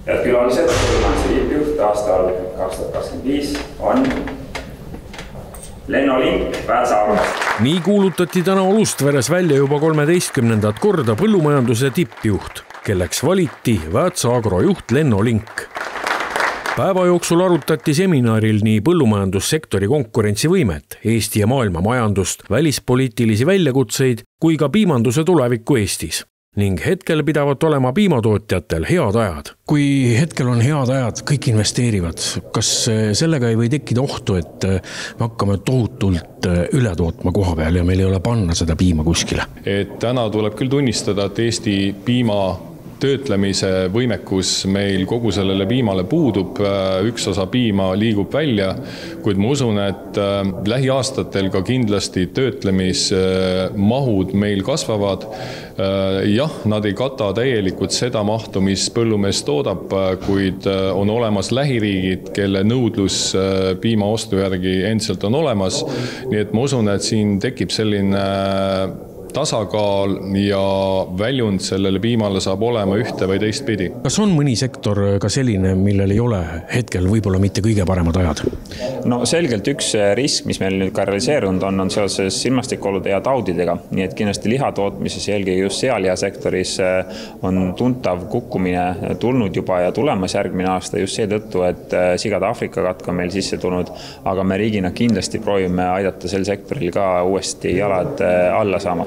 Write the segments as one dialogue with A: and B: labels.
A: Head külalised, põllumajanduse tippjuht aastal 2025 on Lenno Link Väätsa-Agroost.
B: Nii kuulutati täna Olustveres välja juba 13. korda põllumajanduse tippjuht, kelleks valiti Väätsa-Agro juht Lenno Link. Päeva jooksul arutati seminaril nii põllumajandussektori konkurentsivõimet, Eesti ja maailma majandust, välispoliitilisi väljakutseid kui ka piimanduse tulevikku Eestis. Ning hetkel pidavat olema piimatootjatel head ajad.
C: Kui hetkel on head ajad, kõik investeerivad. Kas sellega ei või tekkida ohtu, et me hakkame tohutult üle tootma koha peal ja meil ei ole panna seda piima kuskile?
D: Täna tuleb küll tunnistada, et Eesti piima töötlemise võimekus meil kogu sellele piimale puudub, üks osa piima liigub välja, kuid ma usun, et lähiaastatel ka kindlasti töötlemismahud meil kasvavad. Jah, nad ei kata täielikult seda mahtu, mis põllumees toodab, kuid on olemas lähiriigid, kelle nõudlus piima ostu järgi endiselt on olemas. Nii et ma usun, et siin tekib selline tasakaal ja väljund sellele piimale saab olema ühte või teist pidi.
C: Kas on mõni sektor ka selline, millel ei ole hetkel võib-olla mitte kõige paremad ajad?
A: No selgelt üks risk, mis meil nüüd ka realiseerunud on seoses ilmastikuolude ja taudidega. Nii et kindlasti lihatootmises ja eelkõige just sealihasektoris on tuntav kukkumine tulnud juba ja tulemas järgmine aasta just seetõttu, et sigade Aafrika katk on meil sisse tulnud, aga me riigina kindlasti proovime aidata sel sektoril ka uuesti jalad alla saama.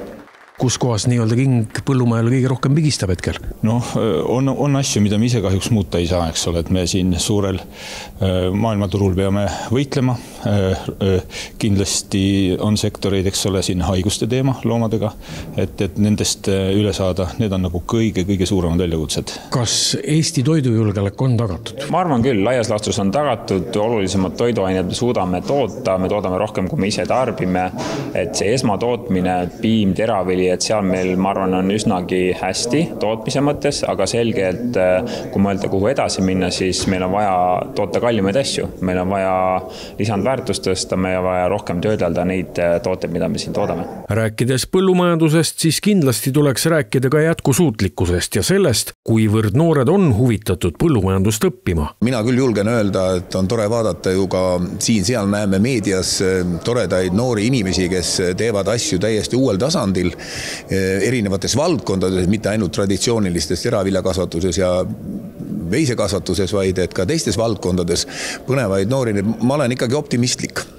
C: Kus kohas nii-öelda king põllumajale kõige rohkem pigistab hetkel?
E: On asju, mida me ise kahjuks muuta ei saa, eks ole, et me siin suurel maailmaturul peame võitlema. Kindlasti on sektoreid, eks ole, siin haiguste teema loomadega, et nendest üle saada, need on nagu kõige suuremad väljakutsed.
C: Kas Eesti toidujulgeolek on tagatud?
A: Ma arvan küll, laias laastus on tagatud, olulisemad toiduained me suudame toota, me toodame rohkem, kui me ise tarbime, et see esmatootmine, piim, teravili, et seal meil, ma arvan, on üsnagi hästi tootmise mõttes, aga selgelt, kui mõelda, kuhu edasi minna, siis meil on vaja toota kallimaid asju. Meil on vaja lisandväärtust tõsta, meil on vaja rohkem töödelda neid tooteid, mida me siin toodame.
B: Rääkides põllumajandusest, siis kindlasti tuleks rääkida ka jätkusuutlikkusest ja sellest, kuivõrd noored on huvitatud põllumajandust õppima.
F: Mina küll julgen öelda, et on tore vaadata ju ka siin-seal näeme meedias toredaid noori inimesi, kes teevad asju täiesti uuel tasandil, erinevates valdkondades, mitte ainult traditsioonilistes teraviljakasvatuses ja veisekasvatuses, vaid et ka teistes valdkondades põnevaid noori. Ma olen ikkagi optimistlik.